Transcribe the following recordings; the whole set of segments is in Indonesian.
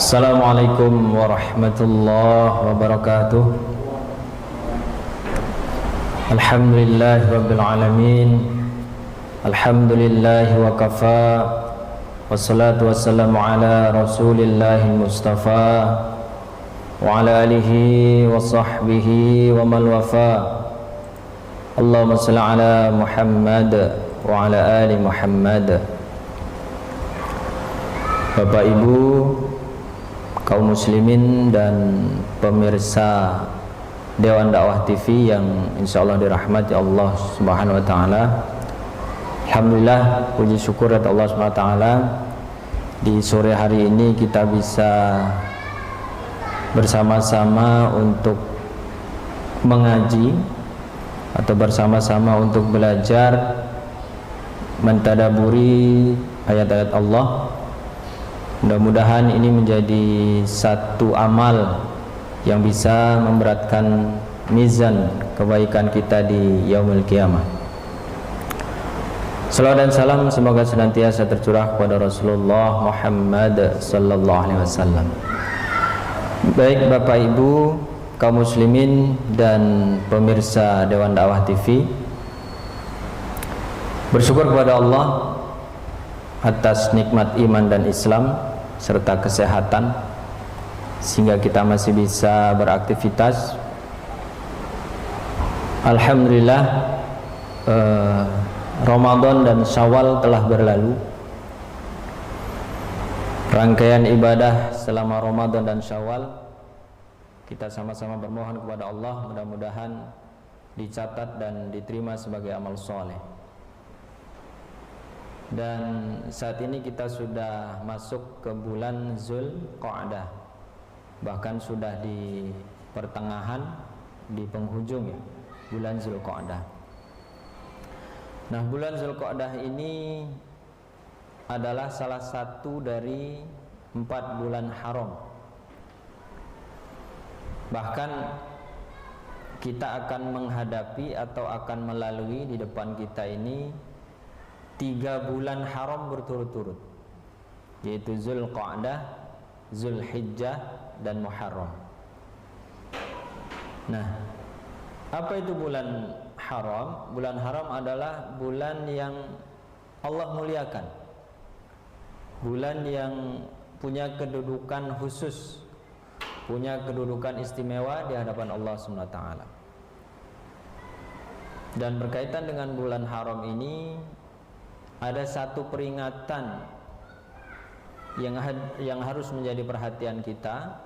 Assalamualaikum warahmatullahi wabarakatuh. Alhamdulillahi rabbil alamin. Alhamdulillahi wa kafa. Wassalatu wassalamu ala rasulillahi mustafa wa ala alihi wa sahbihi wa man wafa. Allahumma salli ala Muhammad wa ala ali Muhammad. Bapak Ibu, kaum muslimin dan pemirsa Dewan Dakwah TV yang insyaallah dirahmati Allah Subhanahu wa taala. Alhamdulillah, puji syukur kepada Allah Subhanahu wa taala, di sore hari ini kita bisa bersama-sama untuk mengaji atau bersama-sama untuk belajar mentadaburi ayat-ayat Allah. Mudah-mudahan ini menjadi satu amal yang bisa memberatkan mizan kebaikan kita di yaumul qiyamah. Salawat dan salam semoga senantiasa tercurah kepada Rasulullah Muhammad sallallahu alaihi wasallam. Baik Bapak Ibu, kaum muslimin dan pemirsa Dewan Dakwah TV, bersyukur kepada Allah atas nikmat iman dan Islam serta kesehatan sehingga kita masih bisa beraktivitas. Alhamdulillah, Ramadan dan Syawal telah berlalu. Rangkaian ibadah selama Ramadan dan Syawal kita sama-sama bermohon kepada Allah, mudah-mudahan dicatat dan diterima sebagai amal soleh. Dan saat ini kita sudah masuk ke bulan Zulqa'dah, bahkan sudah di pertengahan, di penghujung ya, bulan Zulqa'dah. Nah, bulan Zulqa'dah ini adalah salah satu dari 4 bulan haram. Bahkan kita akan menghadapi atau akan melalui di depan kita ini 3 bulan haram berturut-turut, yaitu Zulqa'dah, Zulhijjah, dan Muharram. Nah, apa itu bulan haram? Bulan haram adalah bulan yang Allah muliakan, bulan yang punya kedudukan khusus, punya kedudukan istimewa di hadapan Allah SWT. Dan berkaitan dengan bulan haram ini ada satu peringatan yang harus menjadi perhatian kita,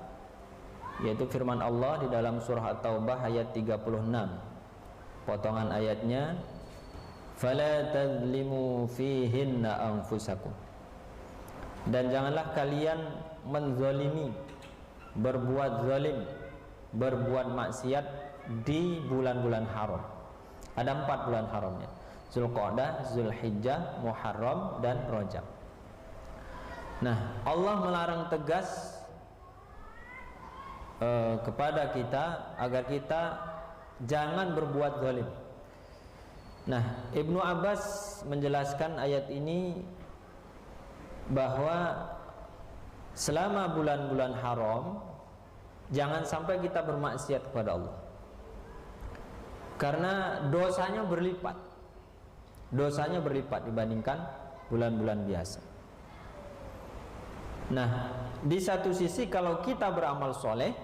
yaitu firman Allah di dalam surah At-Taubah ayat 36. Potongan ayatnya, "Fala tadzlimu fihinna anfusakum." Dan janganlah kalian menzalimi, berbuat zalim, berbuat maksiat di bulan-bulan haram. Ada 4 bulan haramnya: Zulqa'dah, Zulhijjah, Muharram, dan Rajab. Nah, Allah melarang tegas kepada kita agar kita jangan berbuat zalim. Nah, Ibnu Abbas menjelaskan ayat ini bahwa selama bulan-bulan haram jangan sampai kita bermaksiat kepada Allah, karena dosanya berlipat. Dosanya berlipat dibandingkan bulan-bulan biasa. Nah, di satu sisi kalau kita beramal soleh,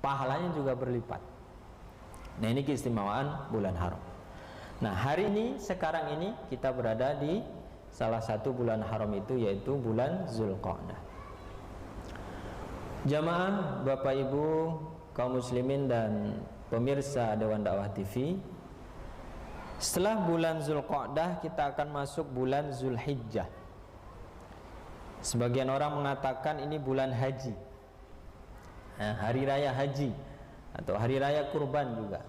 pahalanya juga berlipat. Nah, ini keistimewaan bulan haram. Nah, hari ini, sekarang ini kita berada di salah satu bulan haram itu, yaitu bulan Zulqa'dah. Jamaah, Bapak Ibu, kaum muslimin dan pemirsa Dewan Dakwah TV, setelah bulan Zulqa'dah kita akan masuk bulan Zulhijjah. Sebagian orang mengatakan ini bulan haji, hari raya haji atau hari raya kurban juga.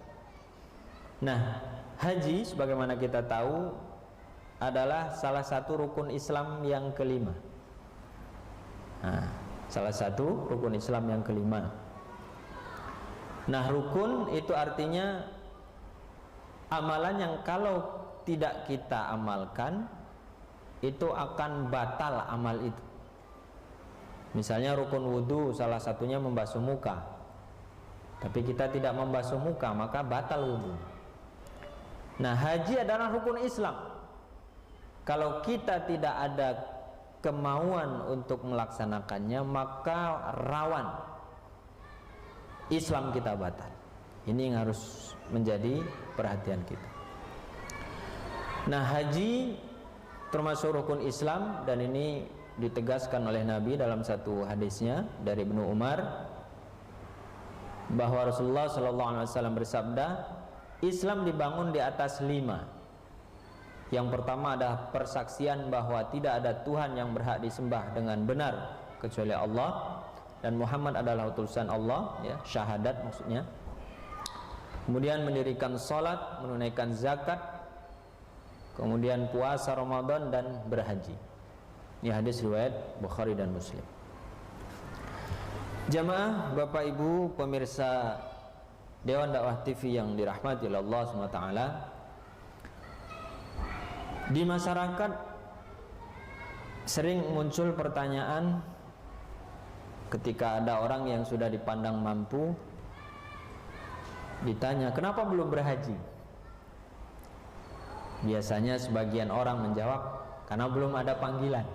Nah, haji sebagaimana kita tahu adalah salah satu rukun Islam yang kelima. Salah satu rukun Islam yang kelima. Nah, rukun itu artinya amalan yang kalau tidak kita amalkan itu akan batal amal itu. Misalnya rukun wudhu salah satunya membasuh muka, tapi kita tidak membasuh muka, maka batal wudhu. Nah, haji adalah rukun Islam. Kalau kita tidak ada kemauan untuk melaksanakannya, maka rawan Islam kita batal. Ini yang harus menjadi perhatian kita. Nah, haji termasuk rukun Islam, dan ini ditegaskan oleh Nabi dalam satu hadisnya dari Ibnu Umar, bahwa Rasulullah SAW bersabda, Islam dibangun di atas 5. Yang pertama adalah persaksian bahwa tidak ada Tuhan yang berhak disembah dengan benar kecuali Allah, dan Muhammad adalah utusan Allah, ya, syahadat maksudnya. Kemudian mendirikan salat, menunaikan zakat, kemudian puasa Ramadan, dan berhaji. Ini hadis riwayat Bukhari dan Muslim. Jamaah, Bapak Ibu pemirsa Dewan Dakwah TV yang dirahmati oleh Allah SWT, di masyarakat sering muncul pertanyaan ketika ada orang yang sudah dipandang mampu, ditanya, kenapa belum berhaji? Biasanya sebagian orang menjawab, karena belum ada panggilan.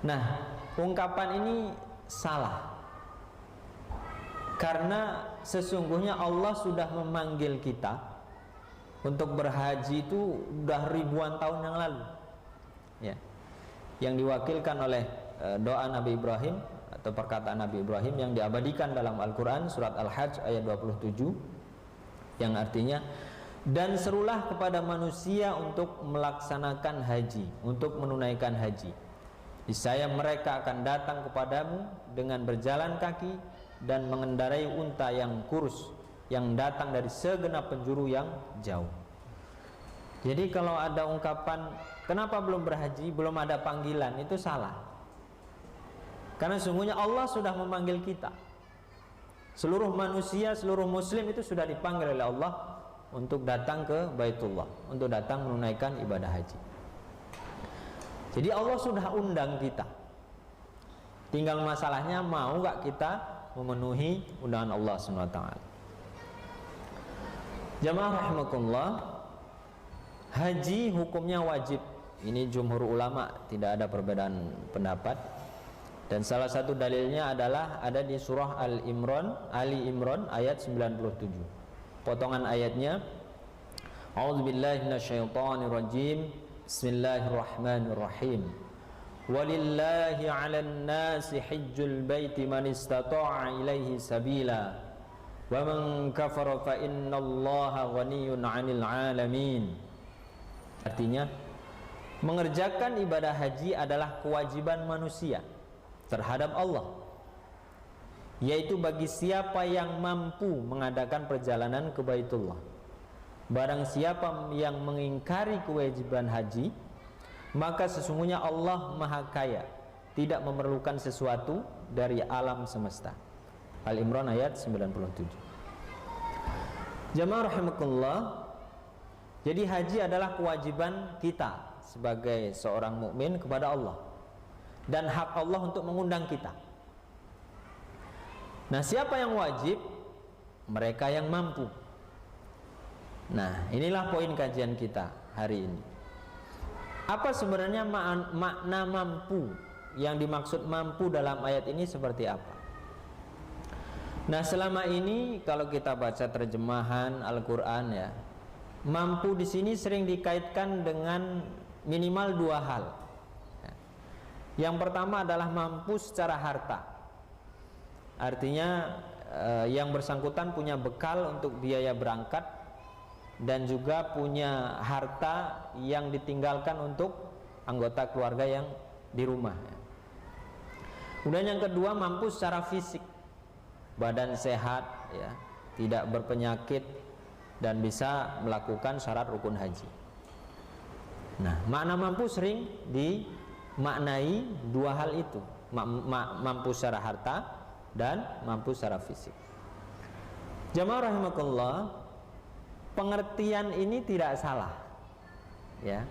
Nah, ungkapan ini salah, karena sesungguhnya Allah sudah memanggil kita untuk berhaji itu sudah ribuan tahun yang lalu, ya, yang diwakilkan oleh doa Nabi Ibrahim atau perkataan Nabi Ibrahim yang diabadikan dalam Al-Quran surat Al-Hajj ayat 27, yang artinya, dan serulah kepada manusia untuk melaksanakan haji, untuk menunaikan haji. Niscaya mereka akan datang kepadamu dengan berjalan kaki dan mengendarai unta yang kurus, yang datang dari segenap penjuru yang jauh. Jadi kalau ada ungkapan kenapa belum berhaji, belum ada panggilan, itu salah. Karena sungguhnya Allah sudah memanggil kita. Seluruh manusia, seluruh muslim itu sudah dipanggil oleh Allah untuk datang ke Baitullah, untuk datang menunaikan ibadah haji. Jadi Allah sudah undang kita. Tinggal masalahnya mau gak kita memenuhi undangan Allah SWT. Jamaah rahimakumullah, haji hukumnya wajib. Ini jumhur ulama, tidak ada perbedaan pendapat. Dan salah satu dalilnya adalah ada di surah Ali Imran ayat 97. Potongan ayatnya, A'udzubillahi minasyaitonirrajim. Bismillahirrahmanirrahim. Walillahi 'alan nasi hajjul baiti man istata'a ilaihi sabila. Wa man kafara fa innallaha ghaniyyun 'anil 'alamin. Artinya, mengerjakan ibadah haji adalah kewajiban manusia terhadap Allah, yaitu bagi siapa yang mampu mengadakan perjalanan ke Baitullah. Barang siapa yang mengingkari kewajiban haji, maka sesungguhnya Allah Maha Kaya, tidak memerlukan sesuatu dari alam semesta. Al-Imran ayat 97. Jamaah rahimakumullah, jadi haji adalah kewajiban kita sebagai seorang mukmin kepada Allah, dan hak Allah untuk mengundang kita. Nah, siapa yang wajib? Mereka yang mampu. Nah, inilah poin kajian kita hari ini. Apa sebenarnya makna mampu? Yang dimaksud mampu dalam ayat ini seperti apa? Nah, selama ini kalau kita baca terjemahan Al-Quran, ya, mampu di sini sering dikaitkan dengan minimal dua hal. Yang pertama adalah mampu secara harta. Artinya yang bersangkutan punya bekal untuk biaya berangkat, dan juga punya harta yang ditinggalkan untuk anggota keluarga yang di rumah. Kemudian yang kedua, mampu secara fisik, badan sehat, ya, tidak berpenyakit, dan bisa melakukan syarat rukun haji. Nah, makna mampu sering dimaknai dua hal itu, mampu secara harta dan mampu secara fisik. Jamaah rahimakumullah, pengertian ini tidak salah, ya,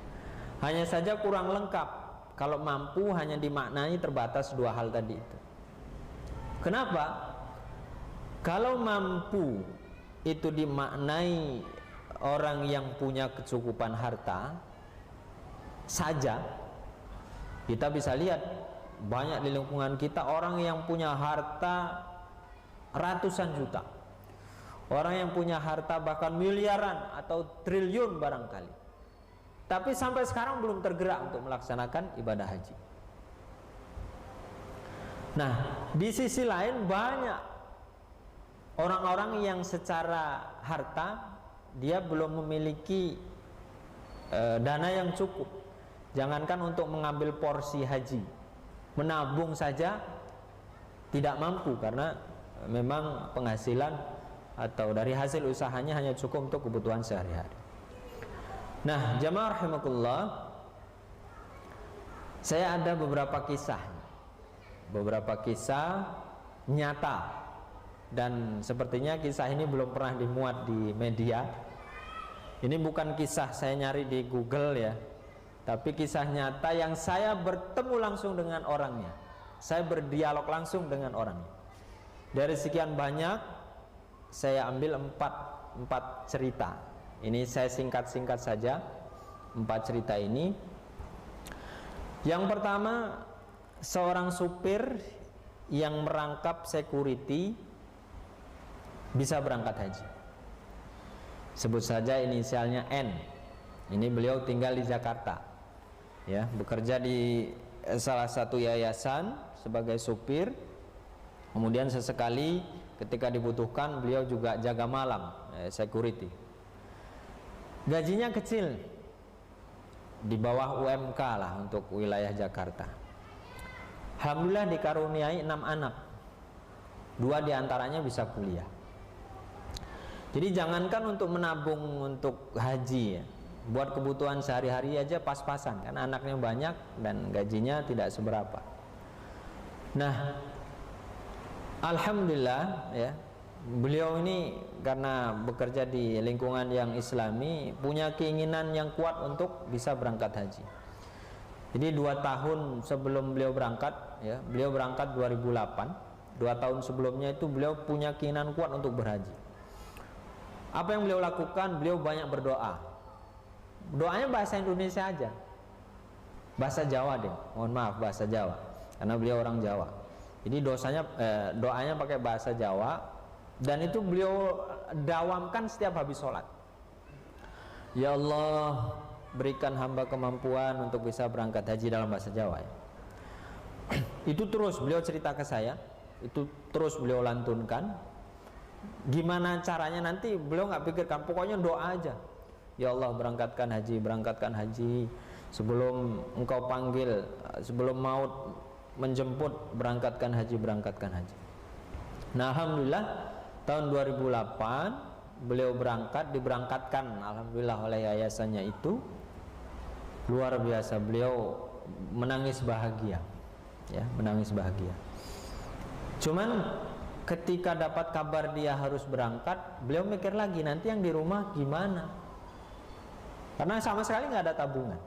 hanya saja kurang lengkap kalau mampu hanya dimaknai terbatas dua hal tadi itu. Kenapa? Kalau mampu itu dimaknai orang yang punya kecukupan harta saja, kita bisa lihat banyak di lingkungan kita orang yang punya harta ratusan juta, orang yang punya harta bahkan miliaran atau triliun barangkali, tapi sampai sekarang belum tergerak untuk melaksanakan ibadah haji. Nah, di sisi lain banyak orang-orang yang secara harta dia belum memiliki dana yang cukup, jangankan untuk mengambil porsi haji, menabung saja tidak mampu karena memang penghasilan atau dari hasil usahanya hanya cukup untuk kebutuhan sehari-hari. Nah, jamaah rahimakumullah, saya ada beberapa kisah nyata, dan sepertinya kisah ini belum pernah dimuat di media. Ini bukan kisah saya nyari di Google ya, tapi kisah nyata yang saya bertemu langsung dengan orangnya, saya berdialog langsung dengan orangnya. Dari sekian banyak saya ambil empat cerita. Ini saya singkat-singkat saja 4 cerita ini. Yang pertama, seorang supir yang merangkap security bisa berangkat haji. Sebut saja inisialnya N. Ini beliau tinggal di Jakarta, ya, bekerja di salah satu yayasan sebagai supir. Kemudian sesekali ketika dibutuhkan beliau juga jaga malam, security. Gajinya kecil, di bawah UMK lah untuk wilayah Jakarta. Alhamdulillah dikaruniai 6 anak, 2 diantaranya bisa kuliah. Jadi jangankan untuk menabung untuk haji ya, buat kebutuhan sehari-hari aja pas-pasan, karena anaknya banyak dan gajinya tidak seberapa. Nah, alhamdulillah ya, beliau ini karena bekerja di lingkungan yang islami punya keinginan yang kuat untuk bisa berangkat haji. Jadi 2 tahun sebelum beliau berangkat ya, beliau berangkat 2008. 2 tahun sebelumnya itu beliau punya keinginan kuat untuk berhaji. Apa yang beliau lakukan? Beliau banyak berdoa. Doanya bahasa Indonesia aja, bahasa Jawa deh, mohon maaf bahasa Jawa, karena beliau orang Jawa. Jadi doanya pakai bahasa Jawa, dan itu beliau dawamkan setiap habis sholat. Ya Allah, berikan hamba kemampuan untuk bisa berangkat haji, dalam bahasa Jawa ya. Itu terus beliau cerita ke saya, itu terus beliau lantunkan. Gimana caranya nanti beliau nggak pikirkan, pokoknya doa aja. Ya Allah, berangkatkan haji sebelum engkau panggil, sebelum maut menjemput, berangkatkan haji. Nah, alhamdulillah tahun 2008 beliau diberangkatkan alhamdulillah oleh yayasannya itu. Luar biasa, beliau menangis bahagia ya, menangis bahagia. Cuman ketika dapat kabar dia harus berangkat, beliau mikir lagi, nanti yang di rumah gimana, karena sama sekali nggak ada tabungan.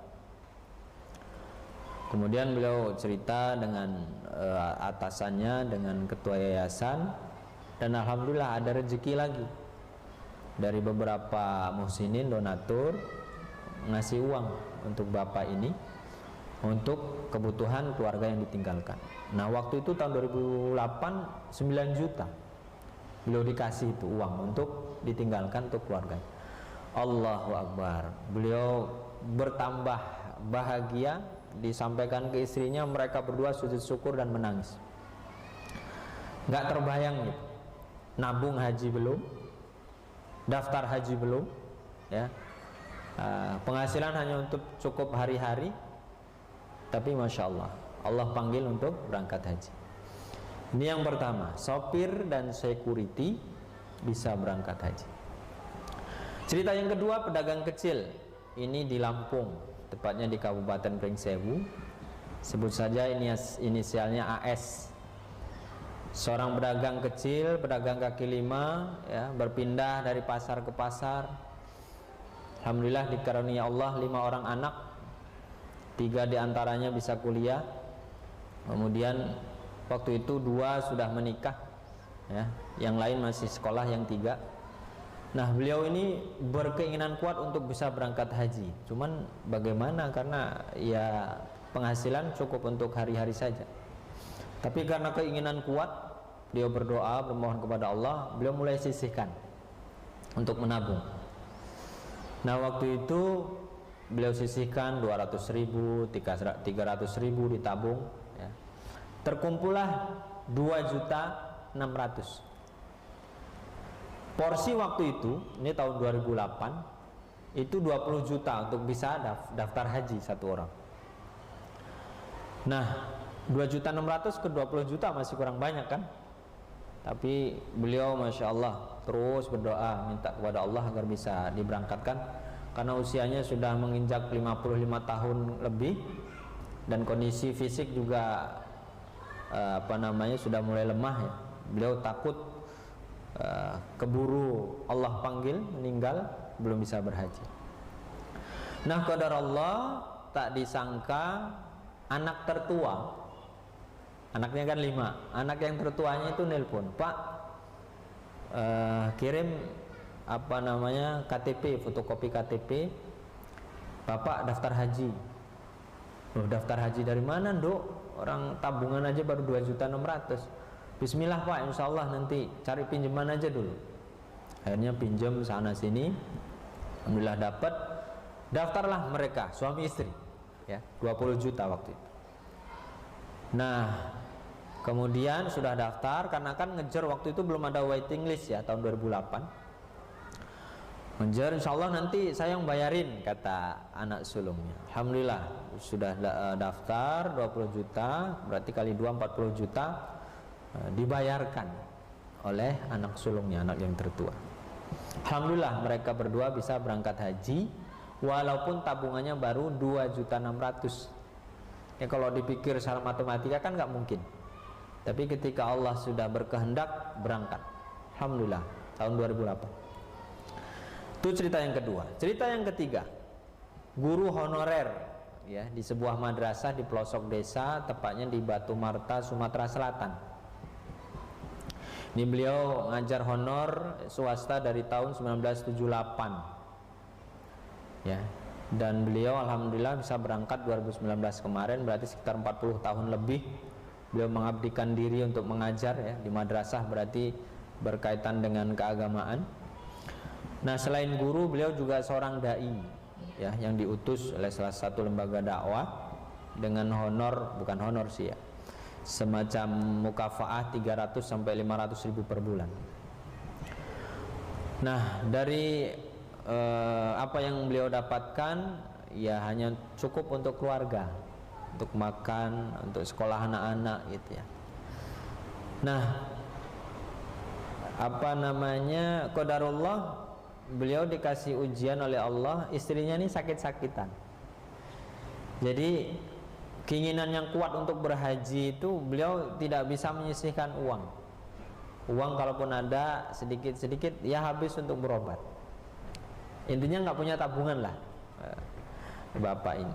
Kemudian beliau cerita dengan atasannya, dengan ketua yayasan, dan alhamdulillah ada rezeki lagi dari beberapa muhsinin, donatur, ngasih uang untuk bapak ini untuk kebutuhan keluarga yang ditinggalkan. Nah, waktu itu tahun 2008 9 juta beliau dikasih itu uang untuk ditinggalkan untuk keluarga. Allahu Akbar, beliau bertambah bahagia. Disampaikan ke istrinya, mereka berdua sujud syukur dan menangis. Nggak terbayang gitu, nabung haji belum, daftar haji belum ya, penghasilan hanya untuk cukup hari-hari, tapi Masya Allah, Allah panggil untuk berangkat haji. Ini yang pertama, sopir dan security bisa berangkat haji. Cerita yang kedua, pedagang kecil. Ini di Lampung, tepatnya di Kabupaten Pringsewu. Sebut saja ini inisialnya AS. Seorang pedagang kecil, pedagang kaki lima ya, berpindah dari pasar ke pasar. Alhamdulillah dikarunia Allah 5 orang anak. 3 diantaranya bisa kuliah, kemudian waktu itu 2 sudah menikah, ya, yang lain masih sekolah yang 3. Nah, beliau ini berkeinginan kuat untuk bisa berangkat haji. Cuman bagaimana, karena ya penghasilan cukup untuk hari-hari saja. Tapi karena keinginan kuat, beliau berdoa, bermohon kepada Allah, beliau mulai sisihkan untuk menabung. Nah, waktu itu beliau sisihkan 200.000, 300.000 ditabung, ya. Terkumpullah 2.600.000. Porsi waktu itu, ini tahun 2008, itu 20 juta untuk bisa daftar haji satu orang. Nah, 2.600.000 ke 20 juta masih kurang banyak kan? Tapi beliau Masya Allah terus berdoa, minta kepada Allah agar bisa diberangkatkan, karena usianya sudah menginjak 55 tahun lebih, dan kondisi fisik juga sudah mulai lemah, ya. Beliau takut keburu Allah panggil meninggal, belum bisa berhaji. Nah, qadar Allah, tak disangka anak tertua, anaknya kan 5, anak yang tertuanya itu nelpon, Pak, kirim KTP, fotokopi KTP Bapak daftar haji. Loh, daftar haji dari mana, Dok? Orang tabungan aja baru 2.600.000. Bismillah Pak, insya Allah nanti cari pinjaman aja dulu. Akhirnya pinjam sana sini, alhamdulillah dapat. Daftarlah mereka, suami istri, ya, 20 juta waktu itu. Nah, kemudian sudah daftar, karena kan ngejar waktu itu belum ada waiting list, ya, tahun 2008. Ngejar, insya Allah nanti saya yang bayarin, kata anak sulungnya. Alhamdulillah sudah daftar 20 juta, berarti kali 2 40 juta dibayarkan oleh anak sulungnya, anak yang tertua. Alhamdulillah mereka berdua bisa berangkat haji, walaupun tabungannya baru 2.600.000. Ya, kalau dipikir secara matematika kan nggak mungkin. Tapi ketika Allah sudah berkehendak, berangkat. Alhamdulillah tahun 2008. Itu cerita yang kedua. Cerita yang ketiga, guru honorer, ya, di sebuah madrasah di pelosok desa, tepatnya di Batu Marta, Sumatera Selatan. Ini beliau ngajar honor swasta dari tahun 1978, ya, dan beliau alhamdulillah bisa berangkat 2019 kemarin, berarti sekitar 40 tahun lebih beliau mengabdikan diri untuk mengajar, ya, di madrasah, berarti berkaitan dengan keagamaan. Nah, selain guru, beliau juga seorang dai, ya, yang diutus oleh salah satu lembaga dakwah dengan honor, bukan honor sih, ya, semacam mukafaah 300 sampai 500.000 per bulan. Nah, dari apa yang beliau dapatkan, ya, hanya cukup untuk keluarga, untuk makan, untuk sekolah anak-anak, gitu, ya. Nah, qadarullah, beliau dikasih ujian oleh Allah, istrinya ini sakit-sakitan. Jadi keinginan yang kuat untuk berhaji itu, beliau tidak bisa menyisihkan uang. Uang kalaupun ada sedikit-sedikit, ya habis untuk berobat. Intinya nggak punya tabungan lah, bapak ini.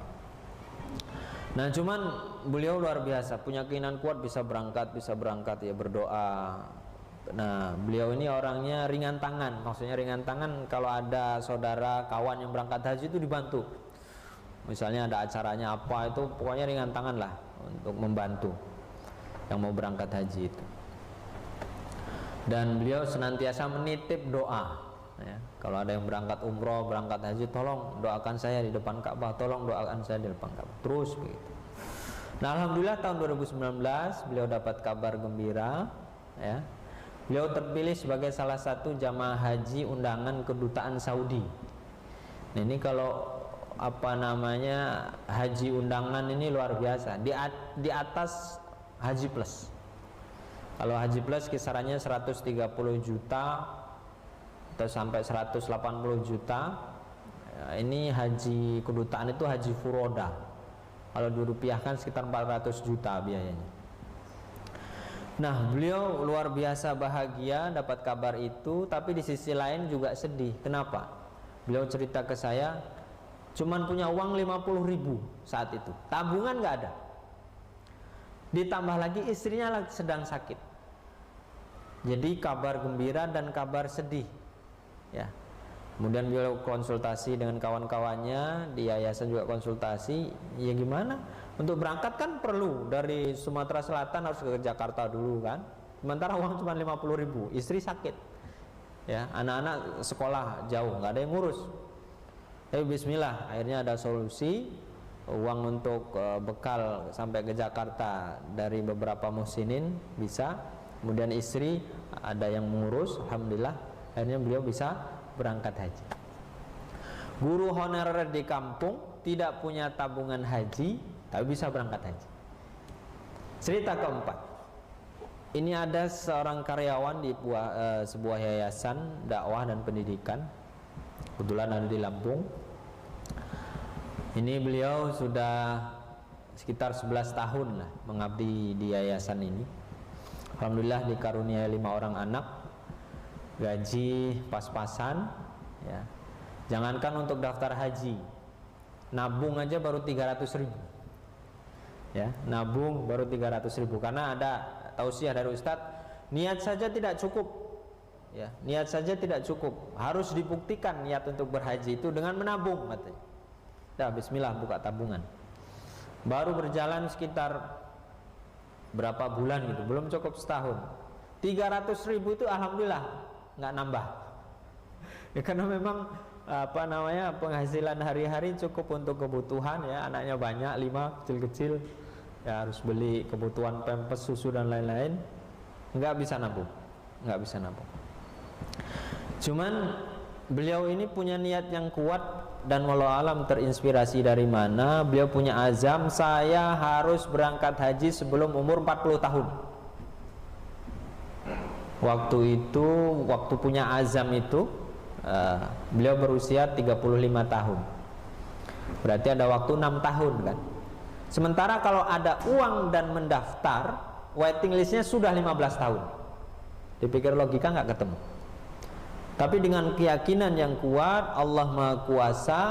Nah, cuman beliau luar biasa, punya keinginan kuat, bisa berangkat, ya, berdoa. Nah, beliau ini orangnya ringan tangan. Maksudnya ringan tangan, kalau ada saudara, kawan yang berangkat haji itu dibantu. Misalnya ada acaranya apa, itu pokoknya ringan tangan lah untuk membantu yang mau berangkat haji itu. Dan beliau senantiasa menitip doa, ya. Kalau ada yang berangkat umroh, berangkat haji, tolong doakan saya di depan Ka'bah, tolong doakan saya di depan Ka'bah, terus begitu. Nah, alhamdulillah tahun 2019 beliau dapat kabar gembira, ya. Beliau terpilih sebagai salah satu jamaah haji undangan kedutaan Saudi. Nah, ini kalau haji undangan ini luar biasa, di atas haji plus. Kalau haji plus kisarannya 130 juta atau sampai 180 juta. Ini haji kedutaan itu haji furoda, kalau dirupiahkan sekitar 400 juta biayanya. Nah, beliau luar biasa bahagia dapat kabar itu, tapi di sisi lain juga sedih. Kenapa? Beliau cerita ke saya, cuman punya uang 50.000 saat itu, tabungan nggak ada. Ditambah lagi istrinya sedang sakit. Jadi kabar gembira dan kabar sedih. Ya. Kemudian beliau konsultasi dengan kawan-kawannya di yayasan, juga konsultasi. Ya gimana? Untuk berangkat kan perlu dari Sumatera Selatan harus ke Jakarta dulu kan. Sementara uang cuma 50.000, istri sakit. Ya, anak-anak sekolah jauh, nggak ada yang ngurus. Tapi bismillah, akhirnya ada solusi, uang untuk bekal sampai ke Jakarta dari beberapa muhsinin bisa. Kemudian istri ada yang mengurus, alhamdulillah akhirnya beliau bisa berangkat haji. Guru honorer di kampung tidak punya tabungan haji tapi bisa berangkat haji. Cerita keempat, ini ada seorang karyawan di sebuah yayasan dakwah dan pendidikan, kebetulan ada di Lampung. Ini beliau sudah sekitar 11 tahun lah mengabdi di yayasan ini. Alhamdulillah dikaruniai 5 orang anak, gaji pas-pasan, ya. Jangankan untuk daftar haji, nabung aja baru 300.000, ya, nabung baru 300.000 karena ada tausiah dari Ustadz, niat saja tidak cukup, ya, niat saja tidak cukup, harus dibuktikan niat untuk berhaji itu dengan menabung, katanya. Dah bismillah buka tabungan. Baru berjalan sekitar berapa bulan gitu, belum cukup setahun, 300.000 itu alhamdulillah nggak nambah. Ya karena memang penghasilan hari-hari cukup untuk kebutuhan, ya, anaknya banyak, 5 kecil-kecil, ya harus beli kebutuhan pampers, susu dan lain-lain, nggak bisa nabung. Cuman beliau ini punya niat yang kuat dan walau alam terinspirasi dari mana, beliau punya azam, saya harus berangkat haji sebelum umur 40 tahun. Waktu itu, waktu punya azam itu, beliau berusia 35 tahun. Berarti ada waktu 6 tahun kan. Sementara kalau ada uang dan mendaftar, waiting listnya sudah 15 tahun. Dipikir logika nggak ketemu. Tapi dengan keyakinan yang kuat, Allah Maha Kuasa,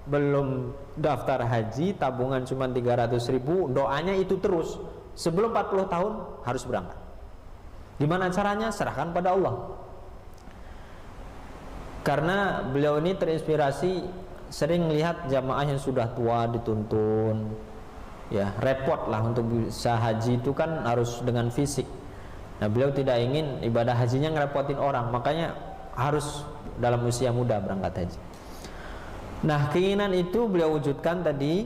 belum daftar haji, tabungan cuma 300.000, doanya itu terus, sebelum 40 tahun harus berangkat. Gimana caranya? Serahkan pada Allah. Karena beliau ini terinspirasi, sering lihat jamaah yang sudah tua dituntun, ya repot lah untuk bisa haji itu kan harus dengan fisik. Nah beliau tidak ingin ibadah hajinya ngerepotin orang, makanya harus dalam usia muda berangkat haji. Nah keinginan itu beliau wujudkan tadi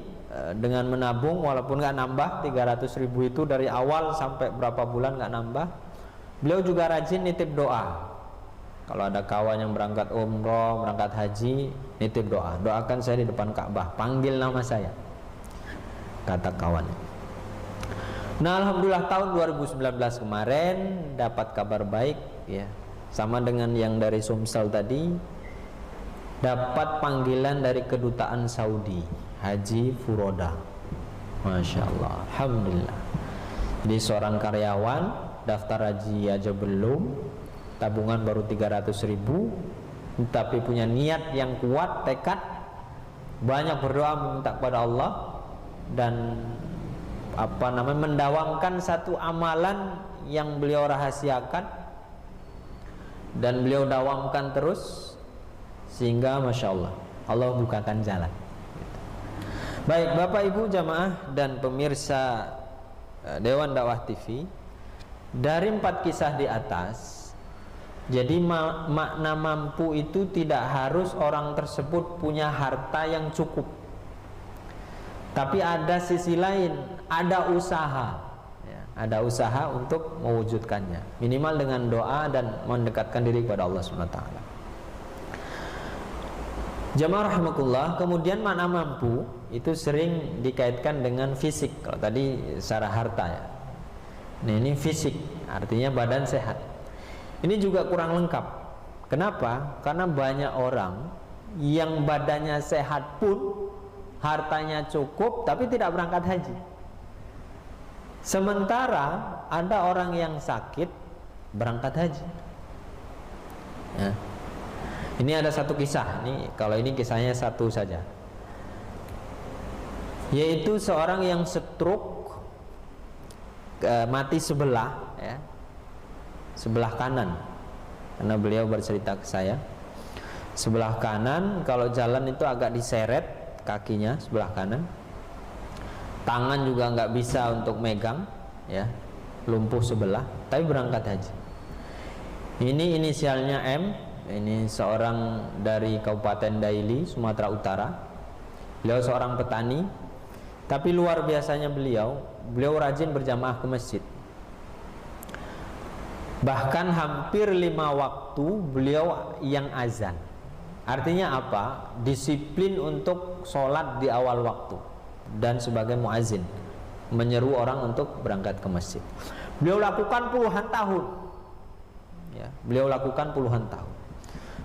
dengan menabung, walaupun nggak nambah 300.000 itu dari awal sampai berapa bulan nggak nambah. Beliau juga rajin nitip doa. Kalau ada kawan yang berangkat umroh, berangkat haji, nitip doa, doakan saya di depan Ka'bah, panggil nama saya, kata kawan. Nah alhamdulillah tahun 2019 kemarin dapat kabar baik, ya, sama dengan yang dari Sumsel tadi, dapat panggilan dari kedutaan Saudi, Haji Furoda. Masya Allah, alhamdulillah. Jadi seorang karyawan, daftar haji aja belum, tabungan baru 300.000, tapi punya niat yang kuat, tekad, banyak berdoa meminta kepada Allah, dan mendawamkan satu amalan yang beliau rahasiakan dan beliau dawamkan terus, sehingga Masya Allah, Allah bukakan jalan. Baik Bapak Ibu jamaah dan pemirsa Dewan Dakwah TV, dari 4 kisah di atas, jadi makna mampu itu tidak harus orang tersebut punya harta yang cukup, tapi ada sisi lain, ada usaha, ya, ada usaha untuk mewujudkannya, minimal dengan doa dan mendekatkan diri kepada Allah SWT. Jamaah rahimakumullah, kemudian makna mampu itu sering dikaitkan dengan fisik. Kalau tadi secara harta, ya, nah ini fisik, artinya badan sehat. Ini juga kurang lengkap. Kenapa? Karena banyak orang yang badannya sehat pun, hartanya cukup, tapi tidak berangkat haji. Sementara ada orang yang sakit berangkat haji, ya. Ini ada satu kisah. Ini kalau ini kisahnya satu saja. yaitu seorang yang stroke, mati sebelah, ya, sebelah kanan. Karena beliau bercerita ke saya, sebelah kanan kalau jalan itu agak diseret kakinya sebelah kanan, tangan juga nggak bisa untuk megang, ya, lumpuh sebelah, tapi berangkat haji. Ini inisialnya M. Ini seorang dari Kabupaten Daili, Sumatera Utara. Beliau seorang petani, tapi luar biasanya beliau rajin berjamaah ke masjid. Bahkan hampir 5 waktu beliau yang azan. Artinya apa? Disiplin untuk sholat di awal waktu dan sebagai muazin, menyeru orang untuk berangkat ke masjid. Beliau lakukan puluhan tahun, ya, beliau lakukan puluhan tahun.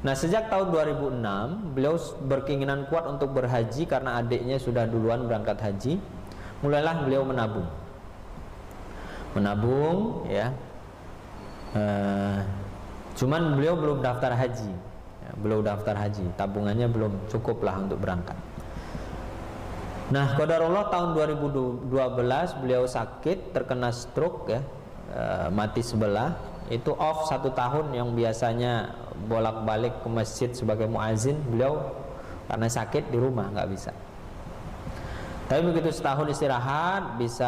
Nah, sejak tahun 2006 beliau berkeinginan kuat untuk berhaji karena adiknya sudah duluan berangkat haji. Mulailah beliau menabung, ya. Cuman beliau belum daftar haji, ya, belum daftar haji, tabungannya belum cukup lah untuk berangkat. Nah, qadarullah tahun 2012 beliau sakit, terkena stroke, ya, mati sebelah. Itu off 1 tahun, yang biasanya bolak-balik ke masjid sebagai muazin, beliau karena sakit di rumah nggak bisa. Tapi begitu setahun istirahat, bisa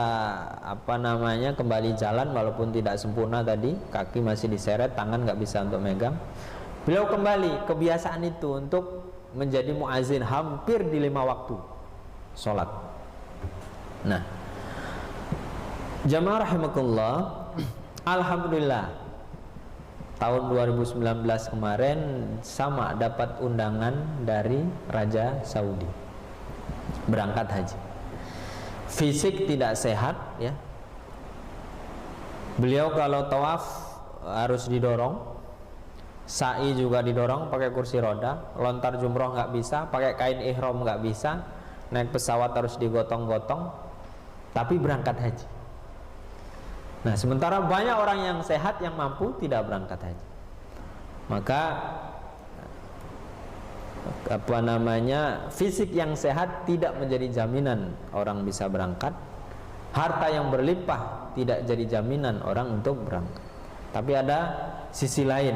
kembali jalan walaupun tidak sempurna tadi, kaki masih diseret, tangan nggak bisa untuk megang. Beliau kembali kebiasaan itu untuk menjadi muazin hampir di 5 waktu sholat. Nah, jamaah rahimakumullah, alhamdulillah tahun 2019 kemarin sama dapat undangan dari Raja Saudi berangkat haji. Fisik tidak sehat, ya. Beliau kalau tawaf harus didorong, sa'i juga didorong pakai kursi roda, lontar jumroh nggak bisa, pakai kain ihram nggak bisa, naik pesawat harus digotong-gotong, tapi berangkat haji. Nah, sementara banyak orang yang sehat yang mampu tidak berangkat haji. Maka fisik yang sehat tidak menjadi jaminan orang bisa berangkat. Harta yang berlimpah tidak jadi jaminan orang untuk berangkat. Tapi ada sisi lain.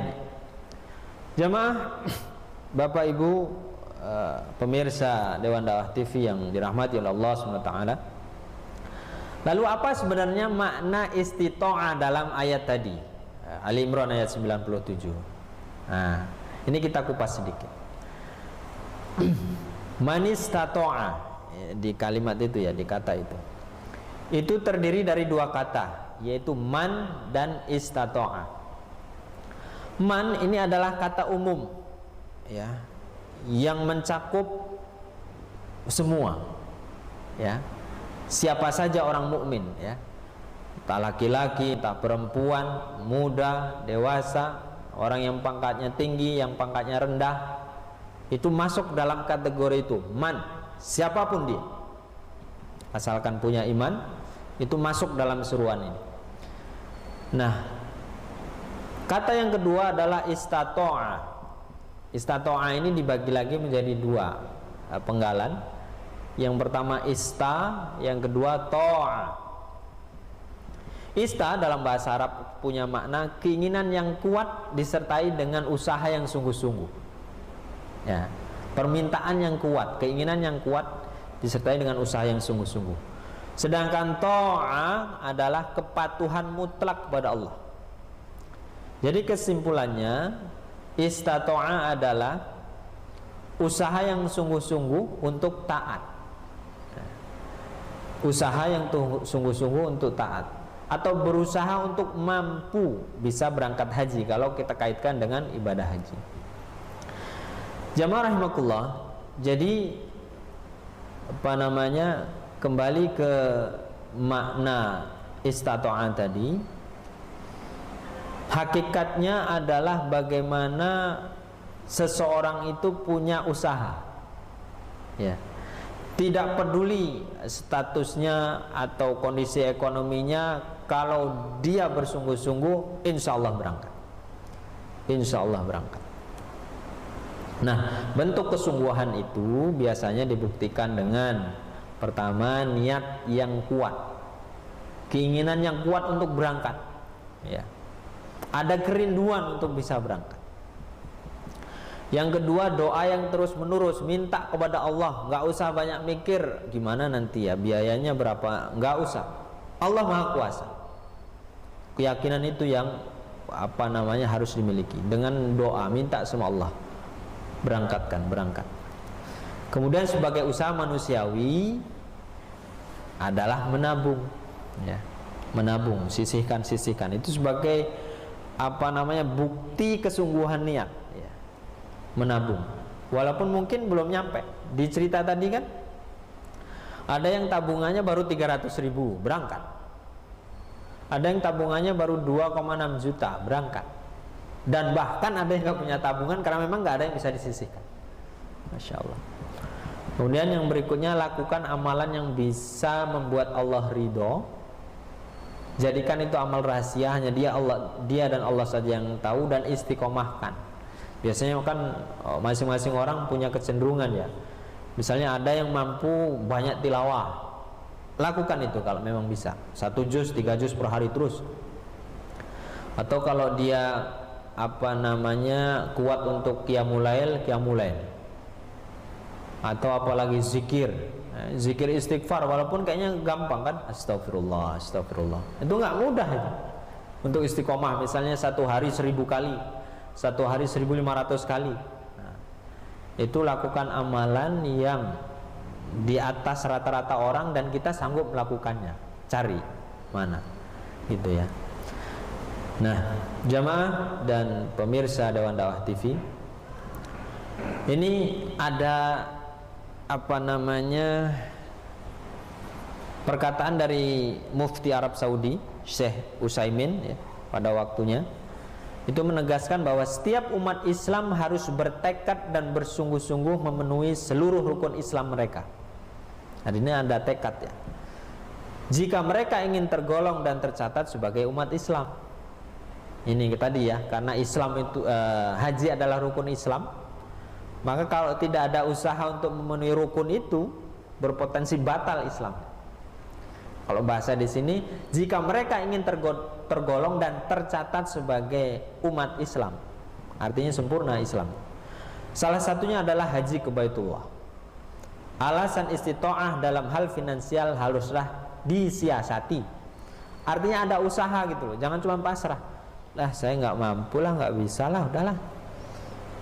Jamaah, Bapak Ibu, pemirsa Dewan Dakwah TV yang dirahmati oleh Allah SWT. Lalu apa sebenarnya makna istita'ah dalam ayat tadi? Ali Imran ayat 97. Nah, ini kita kupas sedikit. Man istata'a, di kalimat itu, ya, di kata itu terdiri dari 2 kata, yaitu man dan istata'a. Man ini adalah kata umum, ya, yang mencakup semua, ya, siapa saja orang mukmin, ya, entah laki-laki, entah perempuan, muda, dewasa, orang yang pangkatnya tinggi, yang pangkatnya rendah, itu masuk dalam kategori itu. Man, siapapun dia, asalkan punya iman, itu masuk dalam seruan ini. Nah, kata yang kedua adalah istata'a. Istata'a ini dibagi lagi menjadi 2 penggalan. Yang pertama ista, yang kedua ta'a. Ista dalam bahasa Arab punya makna keinginan yang kuat disertai dengan usaha yang sungguh-sungguh. Ya, permintaan yang kuat, keinginan yang kuat disertai dengan usaha yang sungguh-sungguh. Sedangkan ta'a adalah kepatuhan mutlak kepada Allah. Jadi kesimpulannya, istata'a adalah usaha yang sungguh-sungguh untuk taat. Usaha yang sungguh-sungguh untuk taat, atau berusaha untuk mampu bisa berangkat haji kalau kita kaitkan dengan ibadah haji. Jamaah rahimakumullah, jadi kembali ke makna istata'a tadi, hakikatnya adalah bagaimana seseorang itu punya usaha, ya, tidak peduli statusnya atau kondisi ekonominya, kalau dia bersungguh-sungguh, insya Allah berangkat. Insya Allah berangkat. Nah, bentuk kesungguhan itu biasanya dibuktikan dengan Pertama, niat yang kuat, keinginan yang kuat untuk berangkat, ya. Ada kerinduan untuk bisa berangkat. Yang kedua, doa yang terus menerus, minta kepada Allah, nggak usah banyak mikir gimana nanti ya biayanya berapa, nggak usah. Allah Maha Kuasa. Keyakinan itu yang harus dimiliki. Dengan doa, minta sama Allah, berangkat. Kemudian sebagai usaha manusiawi adalah menabung, ya. Menabung, sisihkan. Itu sebagai bukti kesungguhan niat, ya. Menabung. Walaupun mungkin belum nyampe. Di cerita tadi kan ada yang tabungannya baru 300.000 berangkat. Ada yang tabungannya baru 2,6 juta berangkat. Dan bahkan ada yang gak punya tabungan karena memang gak ada yang bisa disisihkan. Masya Allah. Kemudian yang berikutnya, lakukan amalan yang bisa membuat Allah ridho. Jadikan itu amal rahasia, hanya dia dan Allah saja yang tahu, dan istiqomahkan. Biasanya kan masing-masing orang punya kecenderungan, ya. Misalnya ada yang mampu banyak tilawah, lakukan itu kalau memang bisa, 1 juz, 3 juz per hari terus. Atau kalau dia kuat untuk qiyamul lail. Atau apalagi zikir istighfar, walaupun kayaknya gampang kan, astagfirullah. Itu nggak mudah itu. Untuk istiqomah misalnya 1 hari 1000 kali, 1 hari 1500 kali. Nah, itu lakukan amalan yang di atas rata-rata orang dan kita sanggup melakukannya. Cari mana, gitu ya. Nah, jamaah dan pemirsa Dewan Dakwah TV, ini ada perkataan dari Mufti Arab Saudi Syekh Utsaimin, ya, pada waktunya itu menegaskan bahwa setiap umat Islam harus bertekad dan bersungguh-sungguh memenuhi seluruh rukun Islam mereka. Artinya ada tekad, ya, jika mereka ingin tergolong dan tercatat sebagai umat Islam. Ini tadi, ya, karena Islam itu haji adalah rukun Islam. Maka kalau tidak ada usaha untuk memenuhi rukun itu, berpotensi batal Islam. Kalau bahasa di sini, jika mereka ingin tergolong dan tercatat sebagai umat Islam, artinya sempurna Islam. Salah satunya adalah haji ke Baitullah. Alasan istita'ah dalam hal finansial haruslah disiasati. Artinya ada usaha gitu loh, jangan cuma pasrah. Lah saya nggak mampu lah, nggak bisa lah, udahlah.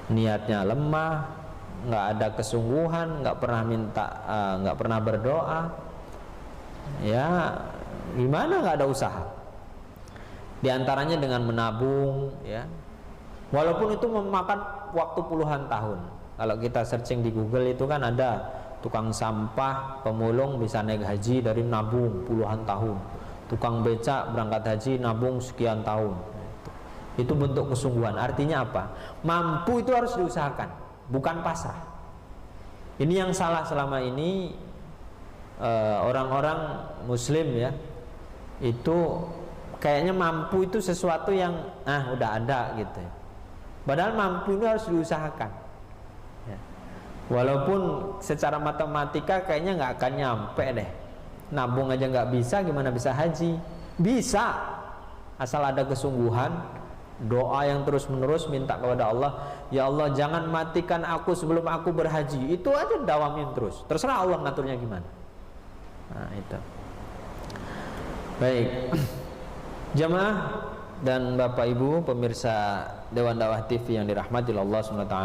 Niatnya lemah, nggak ada kesungguhan, nggak pernah berdoa, ya gimana nggak ada usaha? Di antaranya dengan menabung, ya, walaupun itu memakan waktu puluhan tahun. Kalau kita searching di Google itu kan ada tukang sampah, pemulung bisa naik haji dari nabung puluhan tahun, tukang becak berangkat haji nabung sekian tahun. Itu bentuk kesungguhan. Artinya apa? Mampu itu harus diusahakan, bukan pasrah. Ini yang salah selama ini orang-orang Muslim, ya, itu kayaknya mampu itu sesuatu yang udah ada gitu. Padahal mampu itu harus diusahakan, ya. Walaupun secara matematika kayaknya nggak akan nyampe deh. Nabung aja nggak bisa, gimana bisa haji? Bisa, asal ada kesungguhan. Doa yang terus menerus, minta kepada Allah, ya Allah jangan matikan aku sebelum aku berhaji. Itu aja dawamin terus, terserah Allah ngaturnya gimana. Nah itu. Baik, jamaah dan Bapak Ibu pemirsa Dewan Dakwah TV yang dirahmati Allah SWT,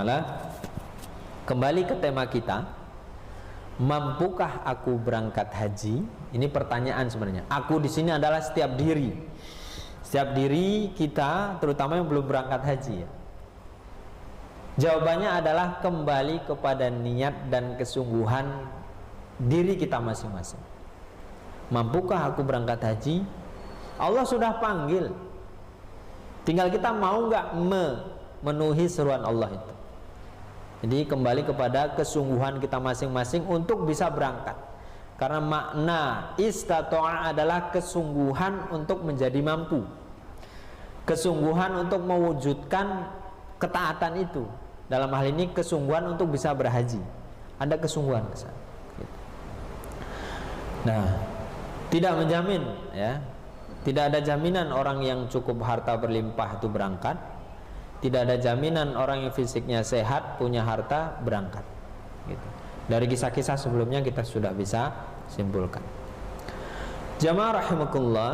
kembali ke tema kita, mampukah aku berangkat haji? Ini pertanyaan sebenarnya. Aku di sini adalah setiap diri kita, terutama yang belum berangkat haji, ya. Jawabannya adalah kembali kepada niat dan kesungguhan diri kita masing-masing. Mampukah aku berangkat haji? Allah sudah panggil, tinggal kita mau nggak memenuhi seruan Allah itu. Jadi kembali kepada kesungguhan kita masing-masing untuk bisa berangkat. Karena makna istata'a adalah kesungguhan untuk menjadi mampu, kesungguhan untuk mewujudkan ketaatan itu. Dalam hal ini kesungguhan untuk bisa berhaji, ada kesungguhan ke sana. Nah, tidak menjamin ya. Tidak ada jaminan orang yang cukup harta berlimpah itu berangkat. Tidak ada jaminan orang yang fisiknya sehat punya harta berangkat. Gitu. Dari kisah-kisah sebelumnya kita sudah bisa simpulkan. Jamaah rahimakumullah,